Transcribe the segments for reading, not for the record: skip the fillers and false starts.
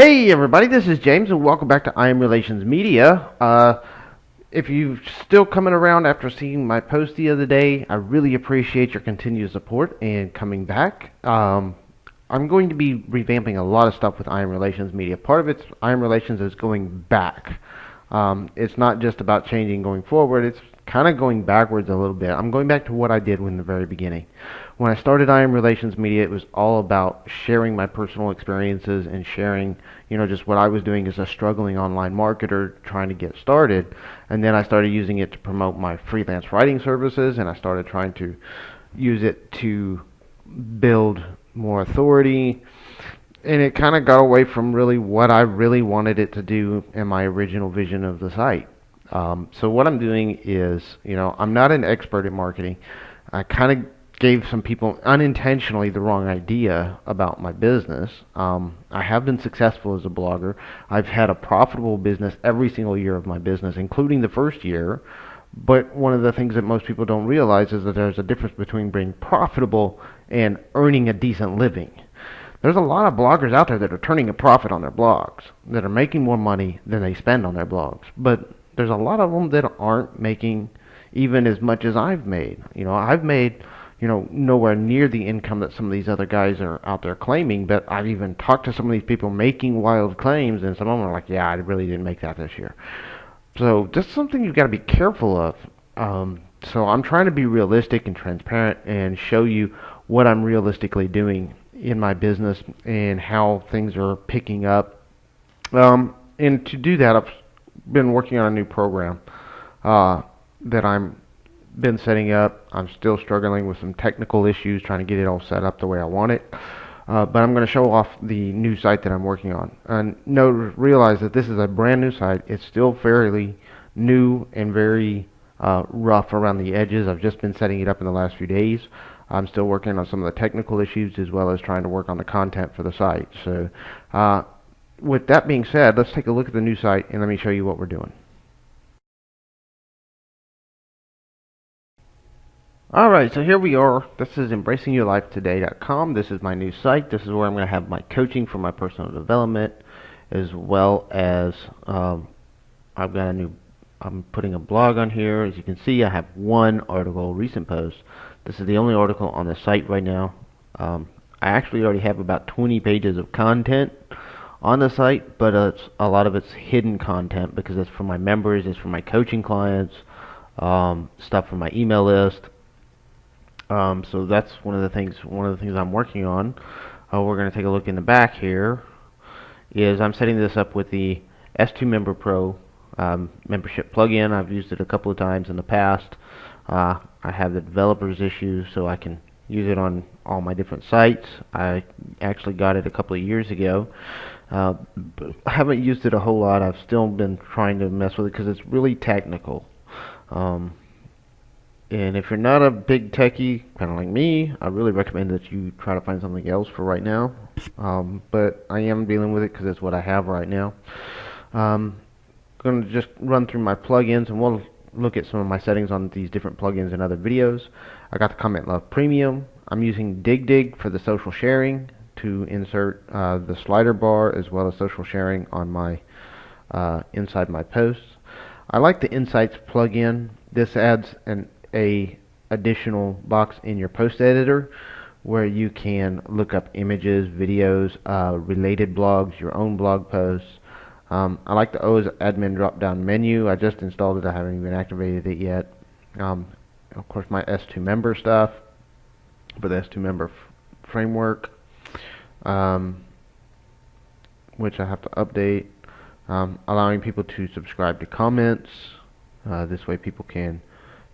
Hey everybody, this is James and welcome back to I Am Relations Media. If you're still coming around after seeing my post the other day, I really appreciate your continued support and coming back. I'm going to be revamping a lot of stuff with I Am Relations Media. Part of it's I Am Relations is going back. It's not just about changing going forward, it's kind of going backwards a little bit. I'm going back to what I did in the very beginning. When I started I Am Relations Media, it was all about sharing my personal experiences and sharing, just what I was doing as a struggling online marketer trying to get started. And then I started using it to promote my freelance writing services, and I started trying to use it to build more authority. And it kind of got away from really what I really wanted it to do in my original vision of the site. So what I'm doing is, I'm not an expert in marketing. I kind of gave some people unintentionally the wrong idea about my business. I have been successful as a blogger. I've had a profitable business every single year of my business, including the first year. But one of the things that most people don't realize is that there's a difference between being profitable and earning a decent living. There's a lot of bloggers out there that are turning a profit on their blogs, that are making more money than they spend on their blogs. But there's a lot of them that aren't making even as much as I've made. I've made nowhere near the income that some of these other guys are out there claiming, but I've even talked to some of these people making wild claims, and some of them are like, yeah, I really didn't make that this year. So just something you've got to be careful of. So I'm trying to be realistic and transparent and show you what I'm realistically doing in my business and how things are picking up. And to do that, I've been working on a new program that I'm been setting up. I'm still struggling with some technical issues trying to get it all set up the way I want it. But I'm going to show off the new site that I'm working on. And realize that this is a brand new site. It's still fairly new and very rough around the edges. I've just been setting it up in the last few days. I'm still working on some of the technical issues as well as trying to work on the content for the site. So with that being said, let's take a look at the new site and let me show you what we're doing. Alright, so here we are. This is embracingyourlifetoday.com. This is my new site. This is where I'm going to have my coaching for my personal development, as well as I'm putting a blog on here. As you can see, I have one article, recent post. This is the only article on the site right now. I actually already have about 20 pages of content on the site, but a lot of it's hidden content because it's for my members, it's for my coaching clients, stuff from my email list. So that's one of the things I'm working on. We're going to take a look in the back here. I'm setting this up with the S2 Member Pro membership plugin. I've used it a couple of times in the past. I have the developers issue, so I can use it on all my different sites. I actually got it a couple of years ago. But I haven't used it a whole lot. I've still been trying to mess with it because it's really technical. And if you're not a big techie, kind of like me, I really recommend that you try to find something else for right now. But I am dealing with it because it's what I have right now. I'm going to just run through my plugins, and we'll look at some of my settings on these different plugins in other videos. I got the Comment Love Premium. I'm using dig for the social sharing to insert the slider bar as well as social sharing on my inside my posts. I like the Insights plugin. This adds a additional box in your post editor where you can look up images, videos, related blogs, your own blog posts. I like the OS admin drop down menu. I just installed it. I haven't even activated it yet. Of course, my S2 member stuff for the S2 member framework, which I have to update. Allowing people to subscribe to comments. This way people can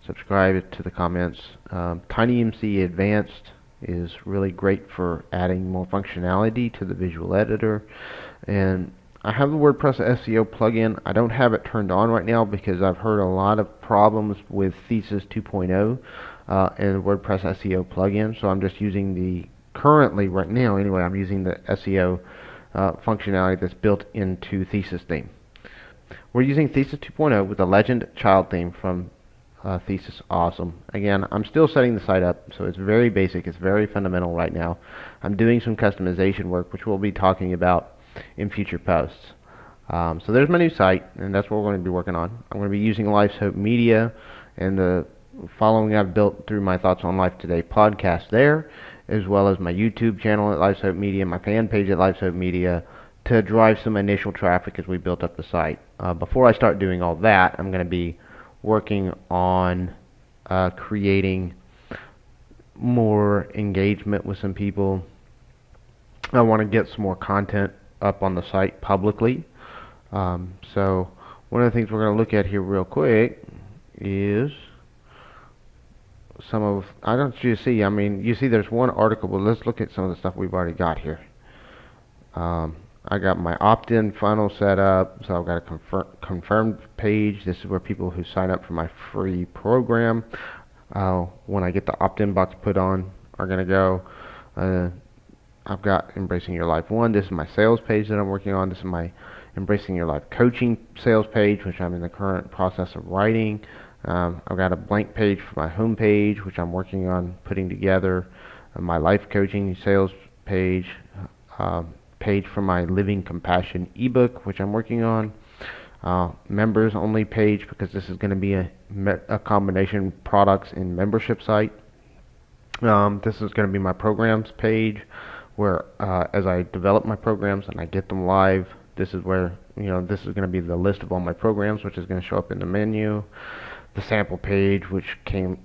subscribe to the comments. TinyMC Advanced is really great for adding more functionality to the visual editor. And I have the WordPress SEO plugin. I don't have it turned on right now because I've heard a lot of problems with Thesis 2.0 and WordPress SEO plugin. So I'm just using currently right now anyway, I'm using the SEO functionality that's built into Thesis theme. We're using Thesis 2.0 with the Legend child theme from Thesis. Awesome. Again, I'm still setting the site up, so it's very basic. It's very fundamental right now. I'm doing some customization work, which we'll be talking about in future posts. So there's my new site, and that's what we're going to be working on. I'm going to be using Life's Hope Media and the following I've built through my Thoughts on Life Today podcast there, as well as my YouTube channel at Life's Hope Media, my fan page at Life's Hope Media, to drive some initial traffic as we built up the site. Before I start doing all that, I'm going to be working on creating more engagement with some people. I want to get some more content up on the site publicly. So one of the things we're going to look at here real quick is some of, I don't you see, I mean, you see there's one article, but let's look at some of the stuff we've already got here. I got my opt-in funnel set up, so I've got a confirmed page. This is where people who sign up for my free program, when I get the opt-in box put on, are going to go. I've got Embracing Your Life 1. This is my sales page that I'm working on. This is my Embracing Your Life coaching sales page, which I'm in the current process of writing. I've got a blank page for my home page, which I'm working on putting together. My life coaching sales page, page for my Living Compassion ebook, which I'm working on. Members only page, because this is going to be a combination products and membership site. This is going to be my programs page, where as I develop my programs and I get them live, this is where, this is going to be the list of all my programs, which is going to show up in the menu, the sample page, which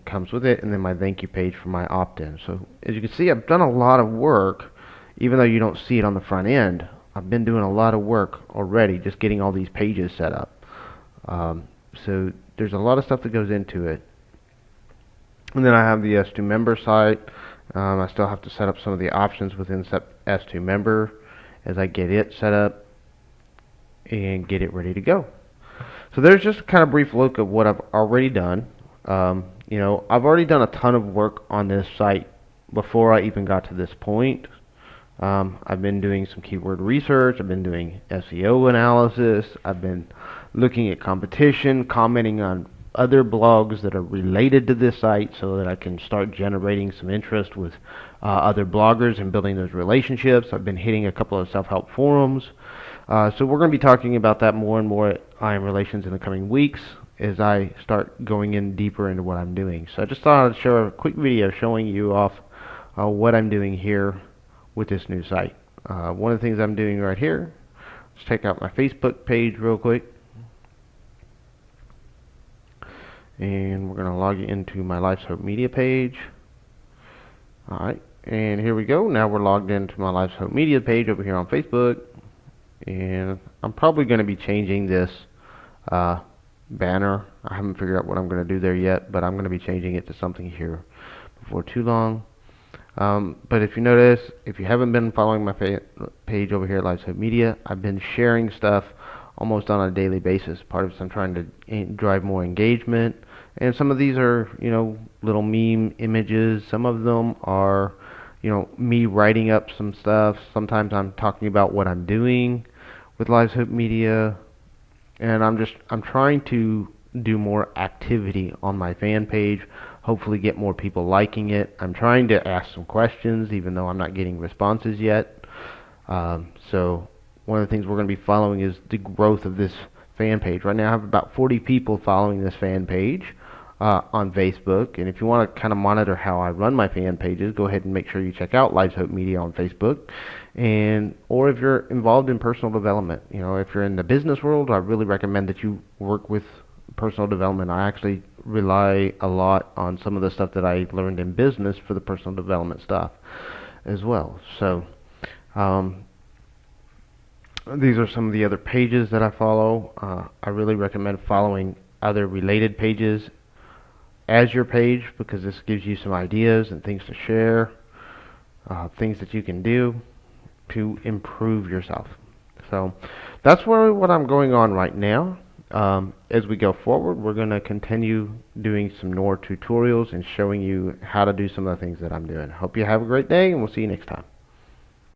comes with it, and then my thank you page for my opt-in. So as you can see, I've done a lot of work, even though you don't see it on the front end. I've been doing a lot of work already, just getting all these pages set up. So there's a lot of stuff that goes into it. And then I have the S2 member site. I still have to set up some of the options within S2 member as I get it set up and get it ready to go. So there's just a kind of brief look of what I've already done. I've already done a ton of work on this site before I even got to this point. I've been doing some keyword research. I've been doing SEO analysis. I've been looking at competition, commenting on other blogs that are related to this site so that I can start generating some interest with other bloggers and building those relationships. I've been hitting a couple of self-help forums. So we're going to be talking about that more and more at I Am Relations in the coming weeks as I start going in deeper into what I'm doing. So I just thought I'd show a quick video showing you off what I'm doing here with this new site. One of the things I'm doing right here, let's check out my Facebook page real quick. And we're going to log into my Life's Hope Media page. Alright, and here we go. Now we're logged into my Life's Hope Media page over here on Facebook. And I'm probably going to be changing this banner. I haven't figured out what I'm going to do there yet, but I'm going to be changing it to something here before too long. But if you notice, if you haven't been following my page over here at Life's Hope Media, I've been sharing stuff almost on a daily basis. Part of it is I'm trying to drive more engagement, and some of these are, little meme images. Some of them are, me writing up some stuff. Sometimes I'm talking about what I'm doing with Life's Hope Media, and I'm trying to do more activity on my fan page, hopefully get more people liking it. I'm trying to ask some questions, even though I'm not getting responses yet. So one of the things we're going to be following is the growth of this fan page. Right now I have about 40 people following this fan page on Facebook, and if you want to kind of monitor how I run my fan pages, go ahead and make sure you check out Life's Hope Media on Facebook. Or if you're involved in personal development, if you're in the business world, I really recommend that you work with personal development. I actually rely a lot on some of the stuff that I learned in business for the personal development stuff as well. So these are some of the other pages that I follow. I really recommend following other related pages as your page, because this gives you some ideas and things to share, things that you can do to improve yourself. So that's what I'm going on right now. As we go forward, we're going to continue doing some more tutorials and showing you how to do some of the things that I'm doing. Hope you have a great day, and we'll see you next time.